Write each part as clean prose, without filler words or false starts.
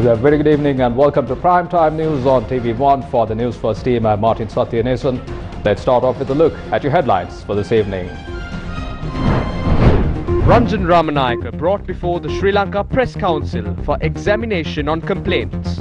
A very good evening and welcome to Primetime News on TV1 for the Newsfirst team. I'm Martin Satyanesan. Let's start off with a look at your headlines for this evening. Ranjan Ramanayake brought before the Sri Lanka Press Council for examination on complaints.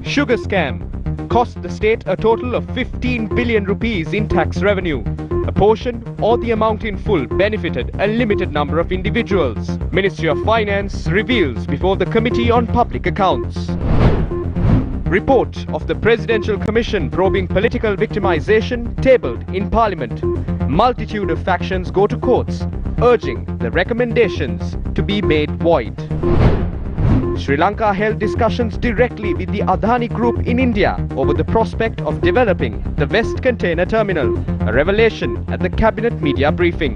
Sugar scam cost the state a total of 15 billion rupees in tax revenue. A portion or the amount in full benefited a limited number of individuals. Ministry of Finance reveals before the Committee on Public Accounts. Report of the Presidential Commission probing political victimization tabled in Parliament. Multitude of factions go to courts, urging the recommendations to be made void. Sri Lanka held discussions directly with the Adani Group in India over the prospect of developing the West Container Terminal, a revelation at the Cabinet media briefing.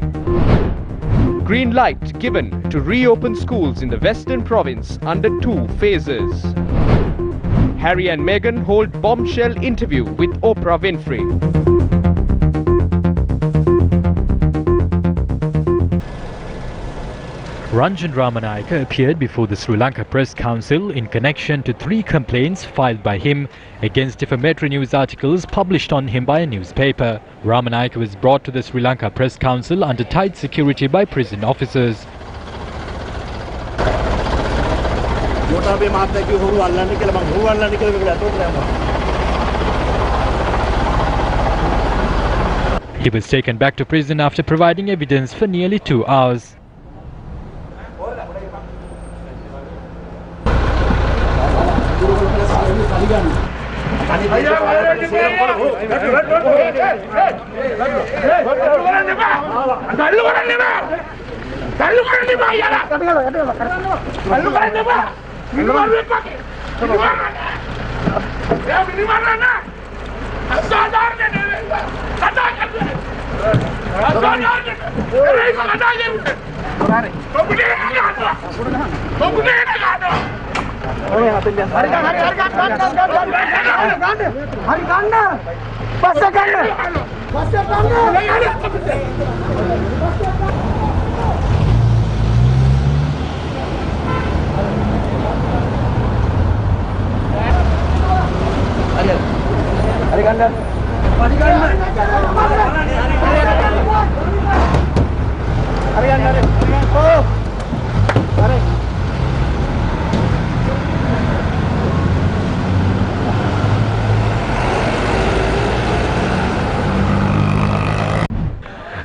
Green light given to reopen schools in the Western Province under 2 phases. Harry and Meghan hold bombshell interview with Oprah Winfrey. Ranjan Ramanayake appeared before the Sri Lanka Press Council in connection to 3 complaints filed by him against defamatory news articles published on him by a newspaper. Ramanayake was brought to the Sri Lanka Press Council under tight security by prison officers. He was taken back to prison after providing evidence for nearly 2 hours.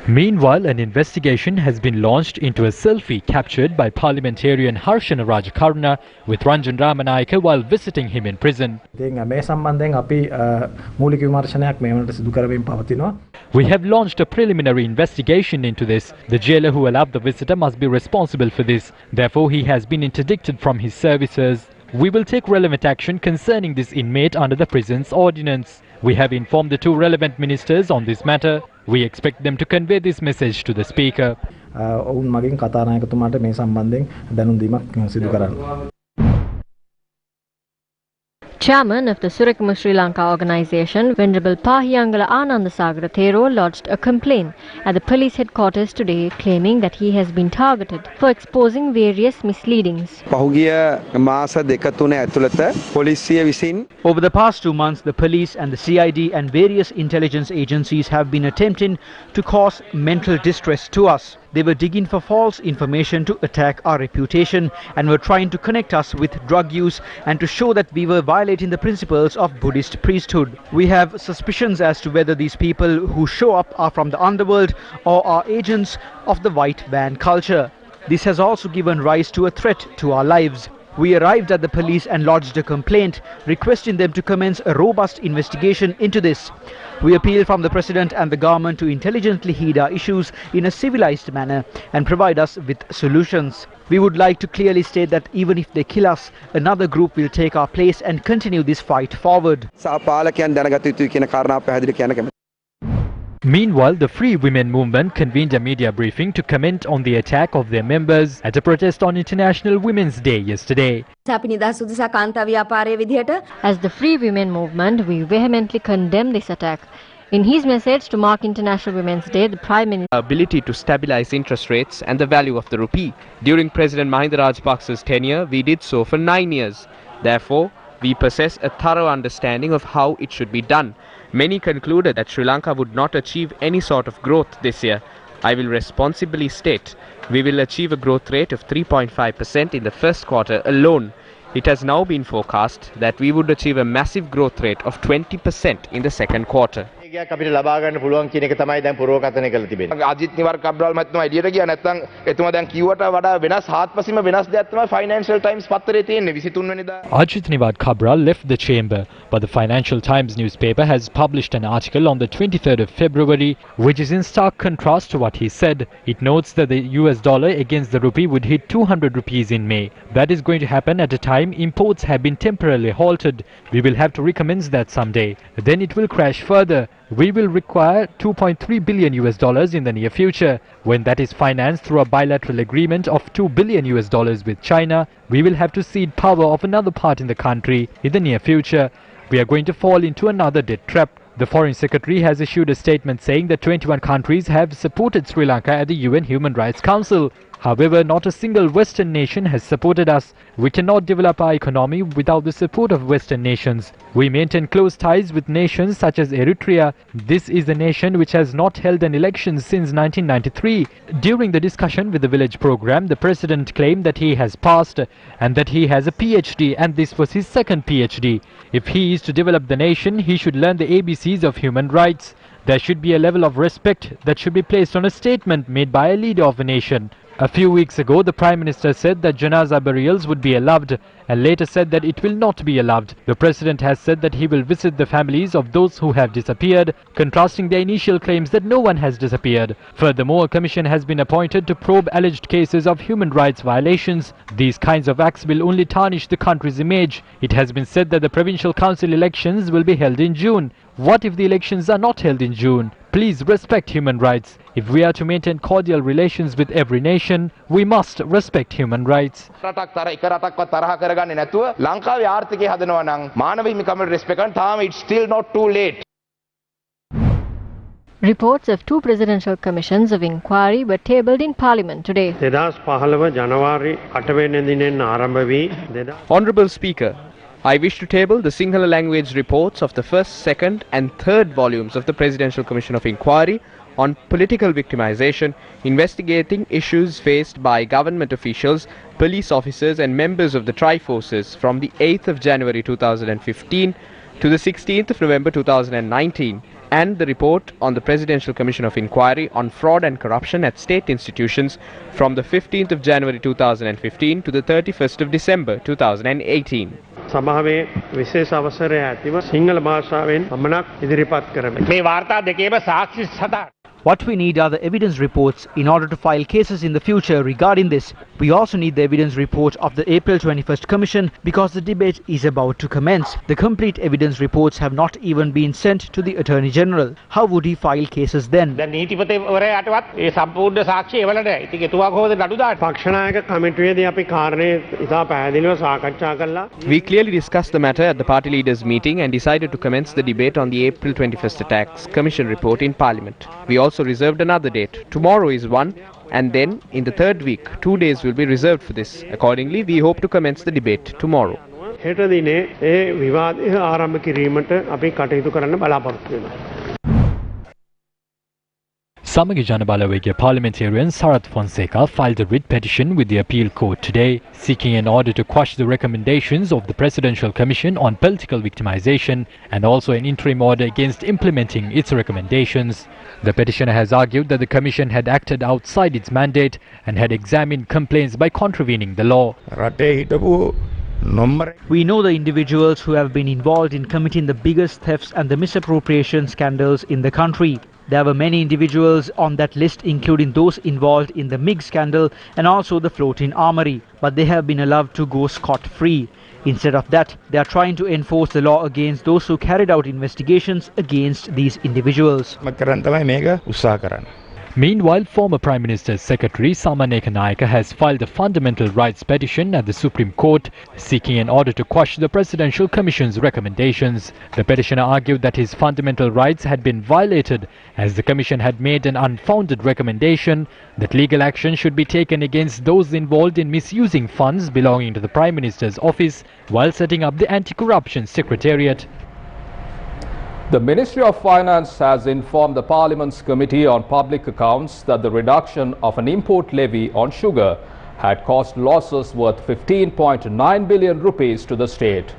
Meanwhile, an investigation has been launched into a selfie captured by parliamentarian Harshana Rajakaruna with Ranjan Ramanayake while visiting him in prison. We have launched a preliminary investigation into this. The jailer who allowed the visitor must be responsible for this. Therefore, he has been interdicted from his services. We will take relevant action concerning this inmate under the prison's ordinance. We have informed the 2 relevant ministers on this matter. We expect them to convey this message to the Speaker. Chairman of the Surakama Sri Lanka organisation, Venerable Pahiyangala Anandasagara Thero, lodged a complaint at the police headquarters today claiming that he has been targeted for exposing various misleadings. Over the past 2 months, the police and the CID and various intelligence agencies have been attempting to cause mental distress to us. They were digging for false information to attack our reputation and were trying to connect us with drug use and to show that we were violating the principles of Buddhist priesthood. We have suspicions as to whether these people who show up are from the underworld or are agents of the white van culture. This has also given rise to a threat to our lives. We arrived at the police and lodged a complaint, requesting them to commence a robust investigation into this. We appeal from the President and the government to intelligently heed our issues in a civilized manner and provide us with solutions. We would like to clearly state that even if they kill us, another group will take our place and continue this fight forward. Meanwhile, the Free Women Movement convened a media briefing to comment on the attack of their members at a protest on International Women's Day yesterday. As the Free Women Movement, we vehemently condemn this attack. In his message to mark International Women's Day, the Prime Minister ability to stabilize interest rates and the value of the rupee. During President Mahindanada's tenure, we did so for 9 years. Therefore, we possess a thorough understanding of how it should be done. Many concluded that Sri Lanka would not achieve any sort of growth this year. I will responsibly state, we will achieve a growth rate of 3.5% in the first quarter alone. It has now been forecast that we would achieve a massive growth rate of 20% in the second quarter. අපිට ලබා ගන්න පුළුවන් කියන එක තමයි දැන් පුරවකථනය කරලා තිබෙන්නේ. අජිත් නිවාර කබ්‍රාල් මහත්මයා එළියට ගියා නැත්නම් එතුමා දැන් කිව්වට වඩා වෙනස් හාත්පසින්ම වෙනස් දෙයක් තමයි Financial Times පත්තරේ තියෙන්නේ 23 වෙනිදා. Ajit Niwad Kabral left the chamber, but the Financial Times newspaper has published an article on the 23rd of February which is in stark contrast to what he said. It notes that the US dollar against the rupee would hit 200 rupees in May. That is going to happen at a time imports have been temporarily halted. We will have to recommence that someday. Then it will crash further. We will require 2.3 billion US dollars in the near future. When that is financed through a bilateral agreement of 2 billion US dollars with China, we will have to cede power of another part in the country in the near future. We are going to fall into another debt trap. The Foreign Secretary has issued a statement saying that 21 countries have supported Sri Lanka at the UN Human Rights Council. However, not a single Western nation has supported us. We cannot develop our economy without the support of Western nations. We maintain close ties with nations such as Eritrea. This is the nation which has not held an election since 1993. During the discussion with the Village program, the President claimed that he has passed and that he has a PhD, and this was his second PhD. If he is to develop the nation, he should learn the ABCs of human rights. There should be a level of respect that should be placed on a statement made by a leader of a nation. A few weeks ago, the Prime Minister said that Janaza burials would be allowed and later said that it will not be allowed. The President has said that he will visit the families of those who have disappeared, contrasting their initial claims that no one has disappeared. Furthermore, a commission has been appointed to probe alleged cases of human rights violations. These kinds of acts will only tarnish the country's image. It has been said that the provincial council elections will be held in June. What if the elections are not held in June? Please respect human rights. If we are to maintain cordial relations with every nation, we must respect human rights. It's still not too late. Reports of two presidential commissions of inquiry were tabled in Parliament today. Honourable Speaker, I wish to table the Sinhala language reports of the first, second and third volumes of the Presidential Commission of Inquiry on political victimization, investigating issues faced by government officials, police officers and members of the Tri-Forces from the 8th of January 2015 to the 16th of November 2019, and the report on the Presidential Commission of Inquiry on fraud and corruption at state institutions from the 15th of January 2015 to the 31st of December 2018. සභාවේ විශේෂ අවසරය ඇතිව සිංහල භාෂාවෙන් පමණක් ඉදිරිපත් කරමි. මේ වාර්තා දෙකේම සාක්ෂි සටහන්. What we need are the evidence reports in order to file cases in the future regarding this. We also need the evidence report of the April 21st Commission because the debate is about to commence. The complete evidence reports have not even been sent to the Attorney General. How would he file cases then? දැන් නීතිපතිවරයාටවත් ඒ සම්පූර්ණ සාක්ෂි එවල නැහැ. ඉතින් එතුමා කොහොමද නඩු දාන්නේ? පක්ෂනායක කමිටුවේදී අපි කාරණේ ඉතා පැහැදිලිව සාකච්ඡා කළා. We clearly discussed the matter at the party leaders meeting and decided to commence the debate on the April 21st Attacks Commission report in Parliament. We also reserved another date. Tomorrow is one, and then in the third week 2 days will be reserved for this. Accordingly, we hope to commence the debate tomorrow. හෙට දිනේ ඒ විවාදය ආරම්භ කිරීමට අපි කටයුතු කරන්න බලාපොරොත්තු වෙනවා. Samagi Janabalawege parliamentarian Sarath Fonseca filed a writ petition with the appeal court today, seeking an order to quash the recommendations of the Presidential Commission on Political Victimization and also an interim order against implementing its recommendations. The petitioner has argued that the Commission had acted outside its mandate and had examined complaints by contravening the law. We know the individuals who have been involved in committing the biggest thefts and the misappropriation scandals in the country. There were many individuals on that list, including those involved in the MIG scandal and also the floating armory, but they have been allowed to go scot-free. Instead of that, they are trying to enforce the law against those who carried out investigations against these individuals. Meanwhile, former Prime Minister's Secretary Saman Ekanayaka has filed a fundamental rights petition at the Supreme Court seeking an order to quash the Presidential Commission's recommendations. The petitioner argued that his fundamental rights had been violated as the Commission had made an unfounded recommendation that legal action should be taken against those involved in misusing funds belonging to the Prime Minister's office while setting up the Anti-Corruption Secretariat. The Ministry of Finance has informed the Parliament's Committee on Public Accounts that the reduction of an import levy on sugar had caused losses worth 15.9 billion rupees to the state.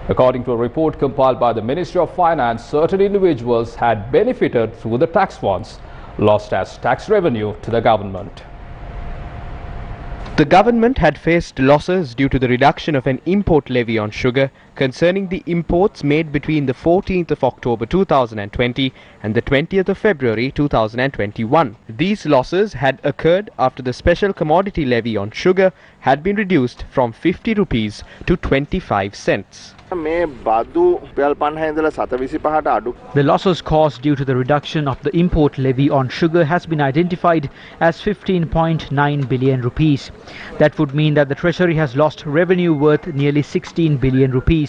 According to a report compiled by the Ministry of Finance, certain individuals had benefited through the tax funds lost as tax revenue to the government. The government had faced losses due to the reduction of an import levy on sugar concerning the imports made between the 14th of October 2020 and the 20th of February 2021. These losses had occurred after the special commodity levy on sugar had been reduced from 50 rupees to 25 cents. The losses caused due to the reduction of the import levy on sugar has been identified as 15.9 billion rupees. That would mean that the Treasury has lost revenue worth nearly 16 billion rupees.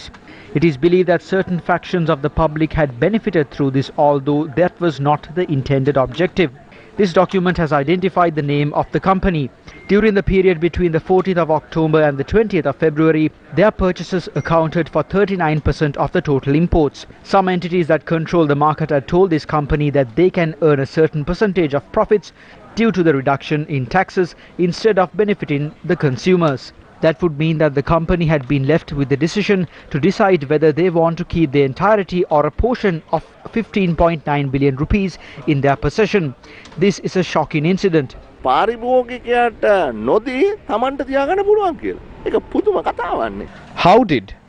It is believed that certain factions of the public had benefited through this, although that was not the intended objective. This document has identified the name of the company. During the period between the 14th of October and the 20th of February, their purchases accounted for 39% of the total imports. Some entities that control the market had told this company that they can earn a certain percentage of profits due to the reduction in taxes instead of benefiting the consumers. That would mean that the company had been left with the decision to decide whether they want to keep the entirety or a portion of 15.9 billion rupees in their possession. This is a shocking incident. How did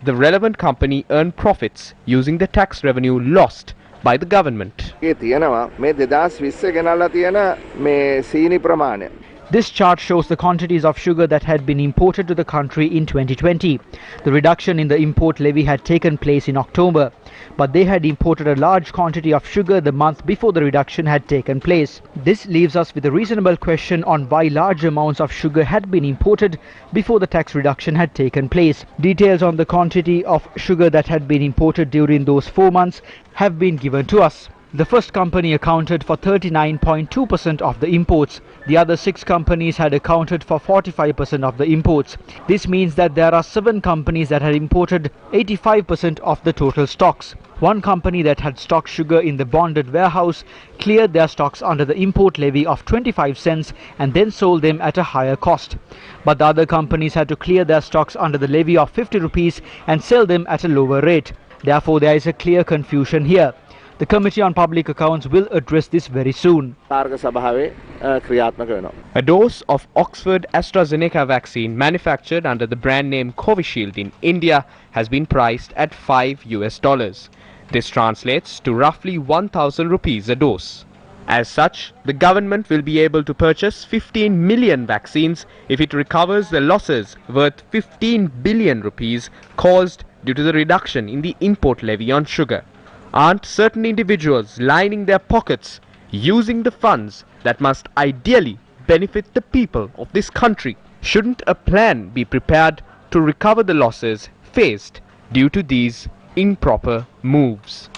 the relevant company earn profits using the tax revenue lost by the government? This chart shows the quantities of sugar that had been imported to the country in 2020. The reduction in the import levy had taken place in October, but they had imported a large quantity of sugar the month before the reduction had taken place. This leaves us with a reasonable question on why large amounts of sugar had been imported before the tax reduction had taken place. Details on the quantity of sugar that had been imported during those 4 months have been given to us. The first company accounted for 39.2% of the imports. The other 6 companies had accounted for 45% of the imports. This means that there are 7 companies that had imported 85% of the total stocks. One company that had stocked sugar in the bonded warehouse cleared their stocks under the import levy of 25 cents and then sold them at a higher cost. But the other companies had to clear their stocks under the levy of 50 rupees and sell them at a lower rate. Therefore, there is a clear confusion here. The Committee on Public Accounts will address this very soon. A dose of Oxford AstraZeneca vaccine manufactured under the brand name Covishield in India has been priced at $5. This translates to roughly 1,000 rupees a dose. As such, the government will be able to purchase 15 million vaccines if it recovers the losses worth 15 billion rupees caused due to the reduction in the import levy on sugar. Aren't certain individuals lining their pockets using the funds that must ideally benefit the people of this country? Shouldn't a plan be prepared to recover the losses faced due to these improper moves?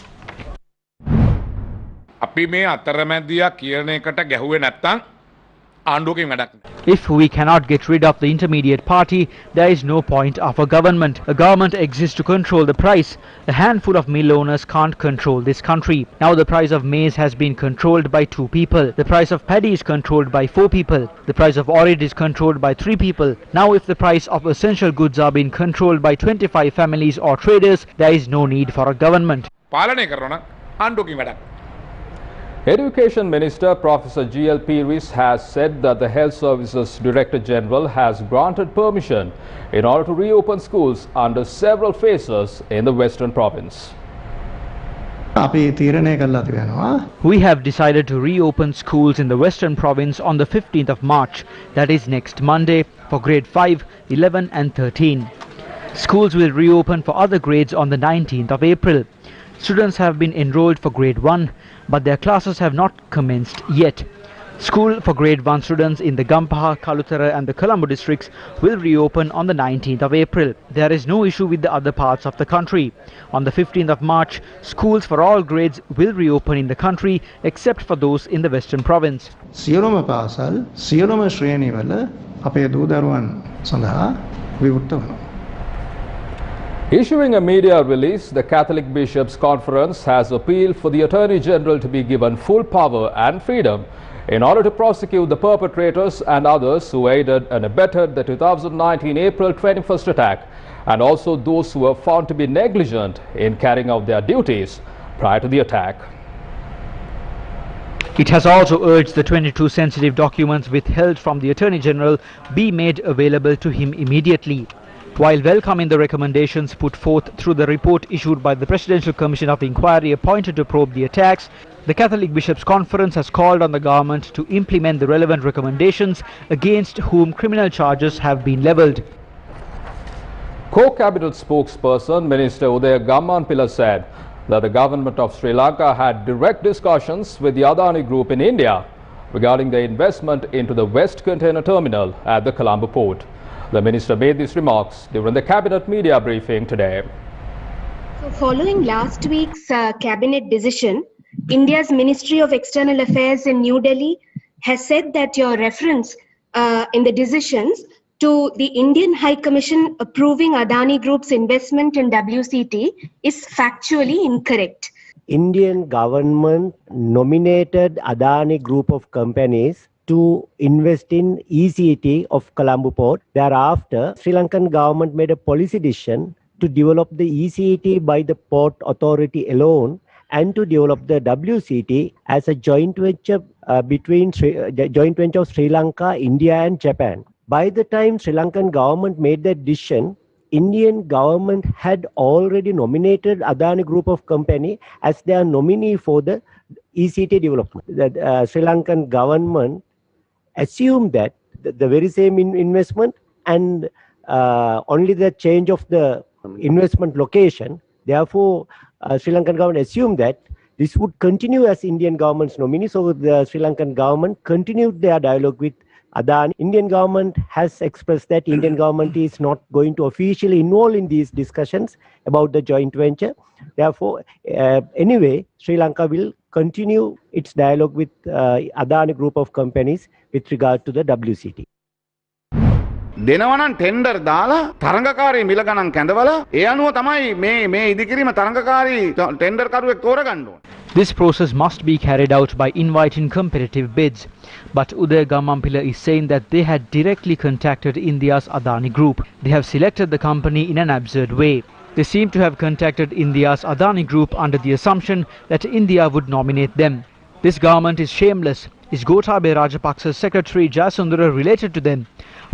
If we cannot get rid of the intermediate party, there is no point of a government. A government exists to control the price. A handful of mill owners can't control this country. Now the price of maize has been controlled by 2 people. The price of paddy is controlled by 4 people. The price of orange is controlled by 3 people. Now if the price of essential goods are being controlled by 25 families or traders, there is no need for a government. Education Minister Professor G.L. Peiris has said that the Health Services Director General has granted permission in order to reopen schools under several phases in the Western Province. We have decided to reopen schools in the Western Province on the 15th of March, that is next Monday, for grade 5, 11 and 13. Schools will reopen for other grades on the 19th of April. Students have been enrolled for grade 1, but their classes have not commenced yet. School for grade 1 students in the Gampaha, Kalutara and the Colombo districts will reopen on the 19th of April. There is no issue with the other parts of the country. On the 15th of March, schools for all grades will reopen in the country except for those in the Western Province. සියලුම පාසල් සියලුම ශ්‍රේණිවල අපේ දූ දරුවන් සඳහා විවෘත වෙනවා. Issuing a media release, the Catholic Bishops' Conference has appealed for the Attorney General to be given full power and freedom in order to prosecute the perpetrators and others who aided and abetted the 2019 April 21st attack, and also those who were found to be negligent in carrying out their duties prior to the attack. It has also urged the 22 sensitive documents withheld from the Attorney General be made available to him immediately. While welcoming the recommendations put forth through the report issued by the Presidential Commission of Inquiry appointed to probe the attacks, the Catholic Bishops' Conference has called on the government to implement the relevant recommendations against whom criminal charges have been levelled. Co-Cabinet spokesperson Minister Untitled said that the government of Sri Lanka had direct discussions with the Adani Group in India regarding the investment into the West Container Terminal at the Colombo port. The minister made these remarks during the cabinet media briefing today. So following last week's cabinet decision, India's Ministry of External Affairs in New Delhi has said that your reference in the decisions to the Indian High Commission approving Adani Group's investment in WCT is factually incorrect. Indian government nominated Adani Group of companies to invest in ECT of Colombo Port. Thereafter, Sri Lankan government made a policy decision to develop the ECT by the Port Authority alone and to develop the WCT as a joint venture joint venture of Sri Lanka, India and Japan. By the time Sri Lankan government made that decision, Indian government had already nominated Adani Group of company as their nominee for the ECT development. The Sri Lankan government assumed that the very same investment and only the change of the investment location. Therefore, Sri Lankan government assumed that this would continue as Indian government's nominee. So the Sri Lankan government continued their dialogue with Adani. Indian government has expressed that Indian government is not going to officially involve in these discussions about the joint venture. Therefore, anyway, Sri Lanka will continue its dialogue with Adani Group of companies with regard to the WCT. දෙනවනම් tender දාලා තරඟකාරී මිල ගණන් කැඳවලා ඒ අනුව තමයි මේ ඉදිකිරීම තරඟකාරී tender කරුවෙක් තෝරගන්න ඕන. This process must be carried out by inviting competitive bids. But Uday Gamampila is saying that they had directly contacted India's Adani Group. They have selected the company in an absurd way. They seem to have contacted India's Adani Group under the assumption that India would nominate them. This government is shameless. Is Gotabaya Rajapaksa's secretary Jayasundara related to them?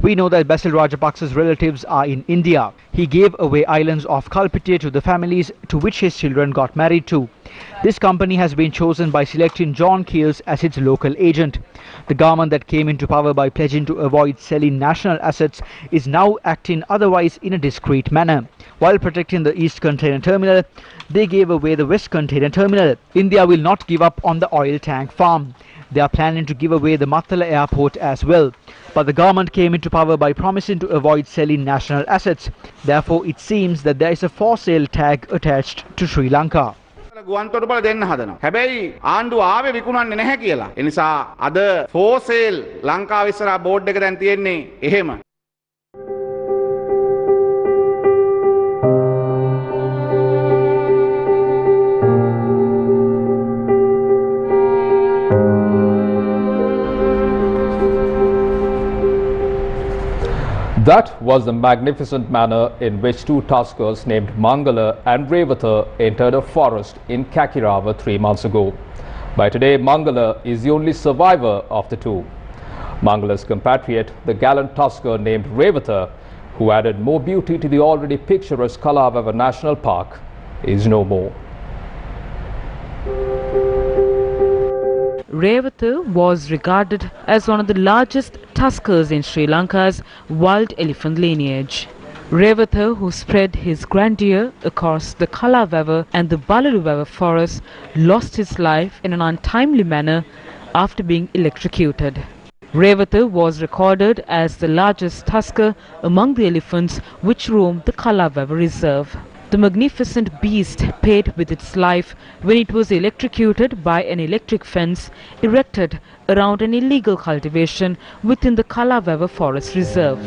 We know that Basil Rajapaksa's relatives are in India. He gave away islands off Kalpite to the families to which his children got married to. This company has been chosen by selecting John Keels as its local agent. The government that came into power by pledging to avoid selling national assets is now acting otherwise in a discreet manner. While protecting the East Container Terminal, they gave away the West Container Terminal. India will not give up on the oil tank farm. They are planning to give away the Mattala airport as well. But the government came into power by promising to avoid selling national assets. Therefore, it seems that there is a for sale tag attached to Sri Lanka. ගුවන්තොටුපළ දෙන්න හදනවා. හැබැයි ආණ්ඩුව ආවේ විකුණන්නේ නැහැ කියලා. ඒ නිසා අද for sale ලංකාව ඉස්සරහා බෝඩ් එක දැන් තියෙන්නේ එහෙම. That was the magnificent manner in which two tuskers named Mangala and Revatha entered a forest in Kakirava 3 months ago. By today, Mangala is the only survivor of the two. Mangala's compatriot, the gallant tusker named Revatha, who added more beauty to the already picturesque Kalabava National Park, is no more. Rewatha was regarded as one of the largest tuskers in Sri Lanka's wild elephant lineage. Rewatha, who spread his grandeur across the Kalawewa and the Balaluwewa forests, lost his life in an untimely manner after being electrocuted. Rewatha was recorded as the largest tusker among the elephants which roam the Kalawewa reserve. The magnificent beast paid with its life when it was electrocuted by an electric fence erected around an illegal cultivation within the Kalawewa Forest Reserve.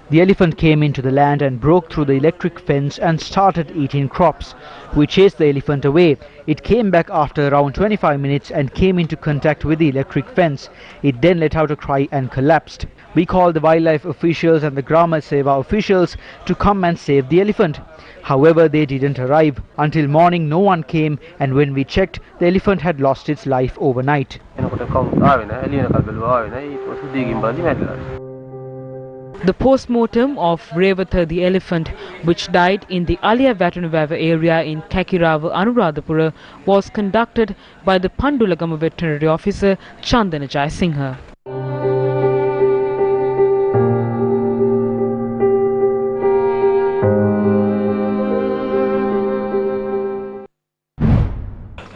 The elephant came into the land and broke through the electric fence and started eating crops. We chased the elephant away. It came back after around 25 minutes and came into contact with the electric fence. It then let out a cry and collapsed. We called the wildlife officials and the Grama Seva officials to come and save the elephant. However, they didn't arrive. Until morning, no one came, and when we checked, the elephant had lost its life overnight. The post-mortem of Rewatha the elephant, which died in the Aluthgamage area in Kakirawa, Anuradhapura, was conducted by the Pandulagama veterinary officer Chandana Jayasinghe.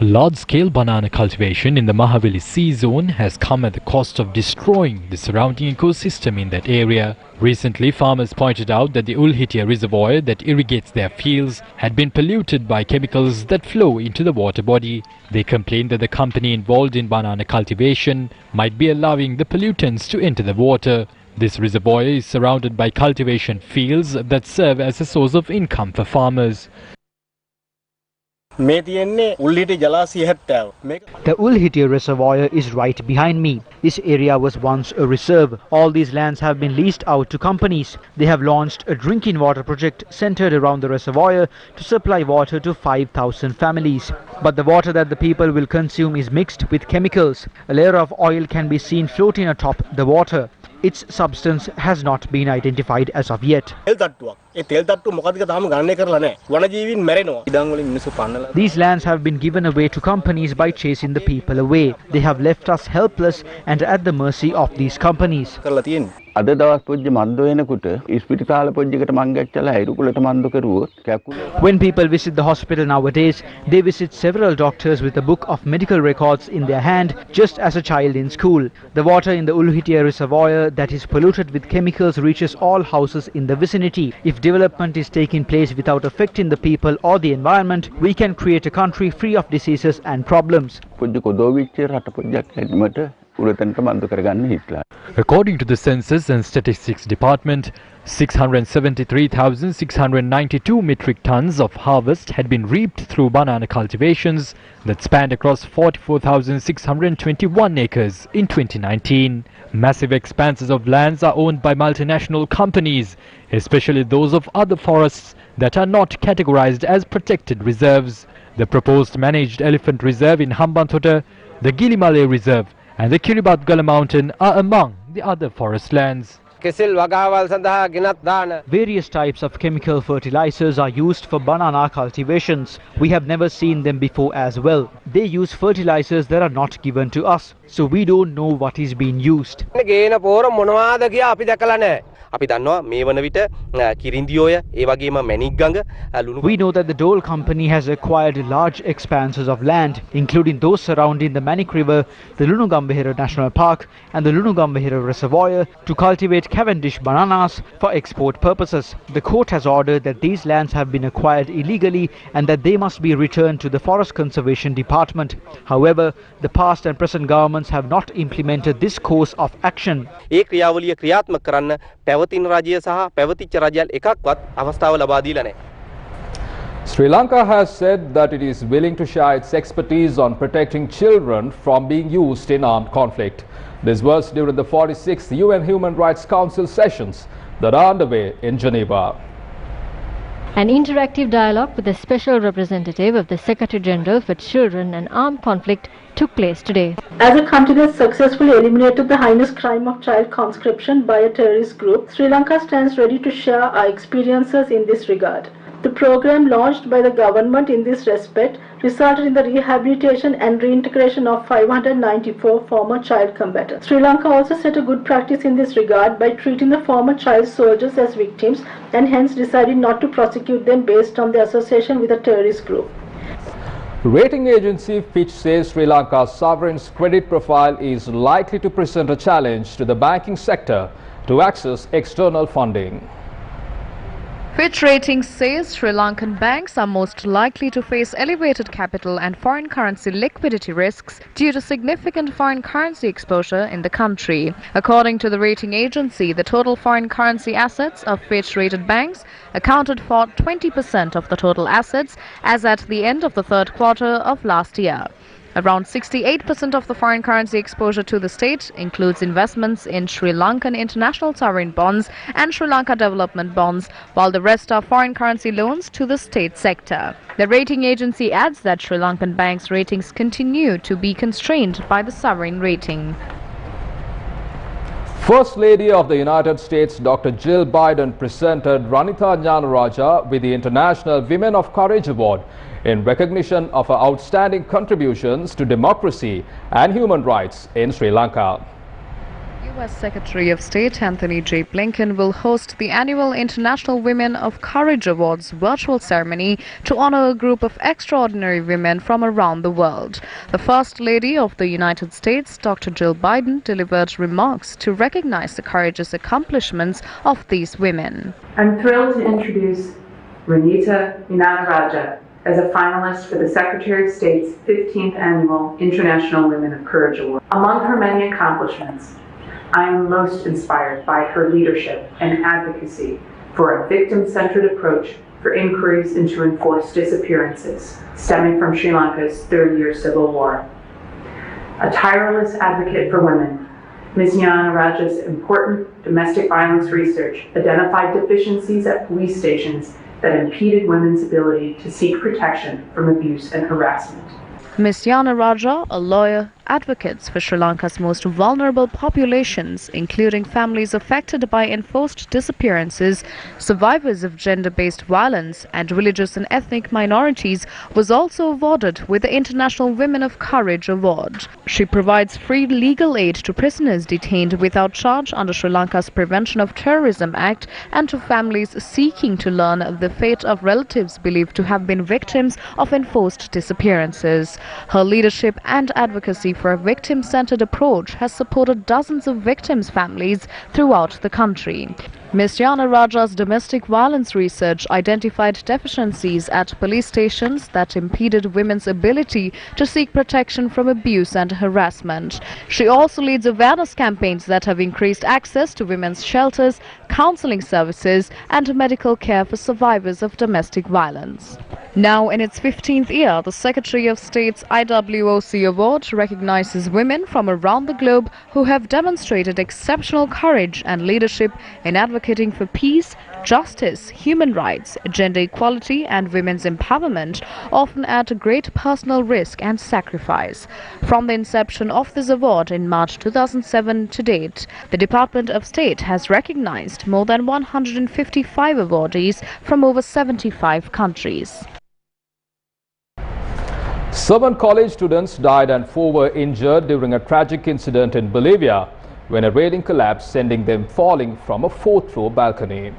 Large-scale banana cultivation in the Mahaveli Sea Zone has come at the cost of destroying the surrounding ecosystem in that area. Recently, farmers pointed out that the Ulhitia reservoir that irrigates their fields had been polluted by chemicals that flow into the water body. They complained that the company involved in banana cultivation might be allowing the pollutants to enter the water. This reservoir is surrounded by cultivation fields that serve as a source of income for farmers. The Ulhitia reservoir is right behind me. This area was once a reserve. All these lands have been leased out to companies. They have launched a drinking water project centered around the reservoir to supply water to 5,000 families. But the water that the people will consume is mixed with chemicals. A layer of oil can be seen floating atop the water. Its substance has not been identified as of yet. These lands have been given away to companies by chasing the people away. They have left us helpless and at the mercy of these companies. When people visit the hospital nowadays, they visit several doctors with a book of medical records in their hand, just as a child in school. The water in the Ulhitia reservoir that is polluted with chemicals reaches all houses in the vicinity. If development is taking place without affecting the people or the environment, we can create a country free of diseases and problems. According to the Census and Statistics Department, 673,692 metric tons of harvest had been reaped through banana cultivations that spanned across 44,621 acres in 2019. Massive expanses of lands are owned by multinational companies, especially those of other forests that are not categorized as protected reserves. The proposed managed elephant reserve in Hambantota, the Gilimale Reserve and the Kiribati Mountain are among the other forest lands. Various types of chemical fertilizers are used for banana cultivations. We have never seen them before as well. They use fertilizers that are not given to us, so we don't know what is being used. We know that the Dole company has acquired large expanses of land, including those surrounding the Manik River, the Lunugambahira National Park and the Lunugambahira Reservoir, to cultivate Cavendish bananas for export purposes. The court has ordered that these lands have been acquired illegally and that they must be returned to the Forest Conservation Department. However, the past and present governments have not implemented this course of action. Sri Lanka has said that it is willing to share its expertise on protecting children from being used in armed conflict. This was during the 46th UN Human Rights Council sessions that are underway in Geneva. An interactive dialogue with the Special Representative of the Secretary General for Children and Armed Conflict took place today. As a country that successfully eliminated the heinous crime of child conscription by a terrorist group, Sri Lanka stands ready to share our experiences in this regard. The program launched by the government in this respect resulted in the rehabilitation and reintegration of 594 former child combatants. Sri Lanka also set a good practice in this regard by treating the former child soldiers as victims and hence decided not to prosecute them based on their association with a terrorist group. Rating agency Fitch says Sri Lanka's sovereign's credit profile is likely to present a challenge to the banking sector to access external funding. Fitch Ratings says Sri Lankan banks are most likely to face elevated capital and foreign currency liquidity risks due to significant foreign currency exposure in the country. According to the rating agency, the total foreign currency assets of Fitch-rated banks accounted for 20% of the total assets as at the end of the third quarter of last year. Around 68% of the foreign currency exposure to the state includes investments in Sri Lankan international sovereign bonds and Sri Lanka development bonds, while the rest are foreign currency loans to the state sector. The rating agency adds that Sri Lankan banks' ratings continue to be constrained by the sovereign rating. First Lady of the United States Dr. Jill Biden presented Ranitha Jnanaraja with the International Women of Courage Award in recognition of her outstanding contributions to democracy and human rights in Sri Lanka. U.S. Secretary of State Anthony J. Blinken will host the annual International Women of Courage Awards virtual ceremony to honor a group of extraordinary women from around the world. The First Lady of the United States, Dr. Jill Biden, delivered remarks to recognize the courageous accomplishments of these women. I'm thrilled to introduce Ranitha Jnanaraja as a finalist for the Secretary of State's 15th Annual International Women of Courage Award. Among her many accomplishments, I am most inspired by her leadership and advocacy for a victim-centered approach for inquiries into enforced disappearances stemming from Sri Lanka's third-year civil war. A tireless advocate for women, Ms. Jnanaraja's important domestic violence research identified deficiencies at police stations that impeded women's ability to seek protection from abuse and harassment. Ms. Jnanaraja, a lawyer, advocates for Sri Lanka's most vulnerable populations, including families affected by enforced disappearances, survivors of gender-based violence, and religious and ethnic minorities, was also awarded with the International Women of Courage Award. She provides free legal aid to prisoners detained without charge under Sri Lanka's Prevention of Terrorism Act and to families seeking to learn the fate of relatives believed to have been victims of enforced disappearances. Her leadership and advocacy for a victim-centered approach has supported dozens of victims' families throughout the country. Ms. Jnanaraja's domestic violence research identified deficiencies at police stations that impeded women's ability to seek protection from abuse and harassment. She also leads awareness campaigns that have increased access to women's shelters, counseling services, and medical care for survivors of domestic violence. Now in its 15th year, the Secretary of State's IWOC Award recognizes women from around the globe who have demonstrated exceptional courage and leadership in advocating for peace, justice, human rights, gender equality, and women's empowerment, often at great personal risk and sacrifice. From the inception of this award in March 2007 to date, the Department of State has recognized more than 155 awardees from over 75 countries. 7 college students died and 4 were injured during a tragic incident in Bolivia when a railing collapsed, sending them falling from a 4th-floor balcony.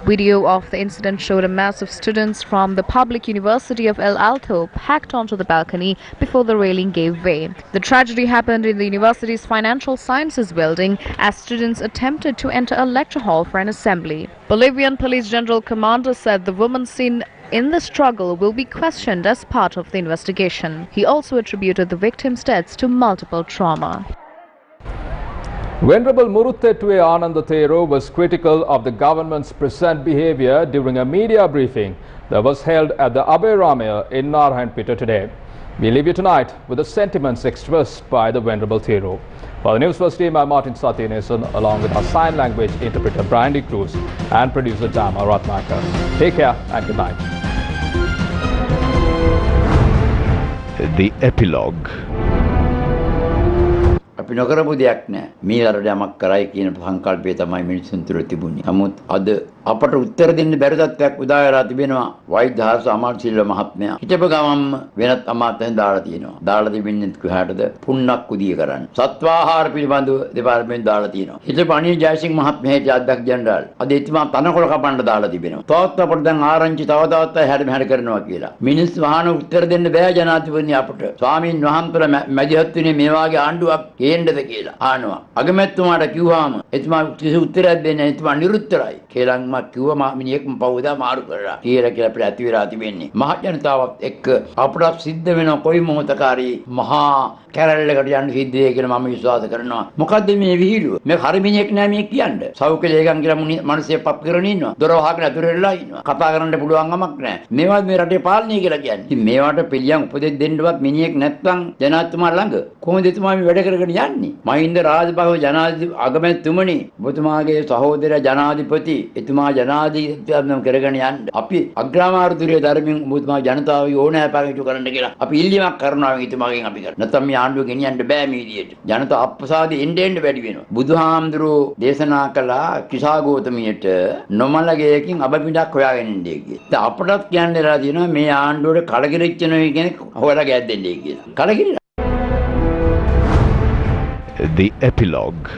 Video of the incident showed a mass of students from the public University of El Alto packed onto the balcony before the railing gave way. The tragedy happened in the university's Financial Sciences building as students attempted to enter a lecture hall for an assembly. Bolivian Police General Commander said the woman seen in the struggle will be questioned as part of the investigation. He also attributed the victims' deaths to multiple trauma. Venerable Muruthettuwe Anandathero was critical of the government's present behaviour during a media briefing that was held at the Abhiramaya in Narayanpeta today. We leave you tonight with the sentiments expressed by the Venerable Thero. For the Newsfirst team, I'm Martin Satyanesan, along with our sign language interpreter Brandy Cruz and producer Dama Ratnaka. Take care and good night. The Epilogue. අපි නොකරපු දෙයක් නෑ. මේ රටට යමක් කරයි කියන සංකල්පය තමයි මිනිසුන් තුර තිබුණේ. නමුත් අද අපට උත්තර දෙන්න බැරි තත්ත්වයක් උදා වෙලා තිබෙනවා. වෛද්‍ය හාස අමාත්‍යසිල්ව මහත්මයා හිටපු ගමන්ම වෙනත් අමාත්‍යයන් දාලා තියෙනවා. දාලා තිබෙන්නේ කොහාටද? පුන්නක් කුදිය කරන්න. සත්වාහාර පිළිබඳව දෙපාර්තමේන්තුව දාලා තියෙනවා. හිටපු අනිල් ජයසිංහ මහත්මයා හිටිය අධ්‍යක්ෂ ජෙනරාල්. අද එතුමා තනකොළ කපන්න දාලා තිබෙනවා. තවත් අපට දැන් ආරංචි තවත් හැඩ මෙහෙඩ කරනවා කියලා. මිනිස් වහන උත්තර දෙන්න බෑ ජනාධිපතිනි අපට. ස්වාමීන් වහන්සේලා මැදිහත් වෙන්නේ මේ වාගේ ආණ්ඩුවක් කේන්දද කියලා අහනවා. අගමැතිතුමාට කිව්වාම එතුමා කිසි උත්තරයක් දෙන්නේ නැහැ. එතුමා නිරුත්තරයි. කේලම් කිව්වා මිනිහෙක්ම පවුදා මාරු කරලා කියලා අපිට ඇති වෙලා තිබෙන්නේ. මහ ජනතාවත් එක්ක අපට සිද්ධ වෙන කොයි මොහොතකාරී මහා කැරල්ලකට යන්න සිද්ධ වෙයි කියලා මම විශ්වාස කරනවා. මොකද්ද මේ විහිළුව? මේ හරි මිනිහෙක් නෑ මේ කියන්නේ. සෞඛ්‍ය ලේකම් කියලා මිනිස්සේ පප් කරගෙන ඉන්නවා. දොර වහගෙන අතුරු වෙලා ඉන්නවා. කතා කරන්න පුළුවන් ගමක් නෑ. මේවත් මේ රටේ පාලනය කියලා කියන්නේ. ඉතින් මේවට පිළියම් උපදෙස් දෙන්නවත් මිනිහෙක් නැත්නම් ජනාධිපතිතුමා ළඟ කොහොමද එතුමා මේ වැඩ කරගෙන යන්නේ? මහින්ද රාජපක්ෂ ජනාධිපති අගමැතිතුමනි ඔබතුමාගේ සහෝදර ජනාධිපති එතුමා ජනාධිපතිත්වයෙන් කරගෙන යන්න අපි අග්‍රාමාත්‍යවරයා ධර්මයෙන් ඔබතුමා ජනතාව ඕනෑපෑමට කරන්න කියලා අපි ඉල්ලීමක් කරනවා එතුමාගෙන් අපි කරා. නැත්නම් මේ ආණ්ඩුව ගෙනියන්න බෑ මේ විදියට. ජනතා අප්‍රසාදෙ එන්න වැඩි වෙනවා. බුදුහාමුදුරෝ දේශනා කළා කිසා ගෝතමියට නොමලගේකින් අබපිඩක් හොයාගෙන ඉන්නේ කියලා. දැන් අපටත් කියන්නලා තියෙනවා මේ ආණ්ඩුවට කලකිරිච්ච නෙවෙයි කෙනෙක් හොයලා ගෑද්දෙන්නේ කියලා. කලකිරිලා The Epilogue.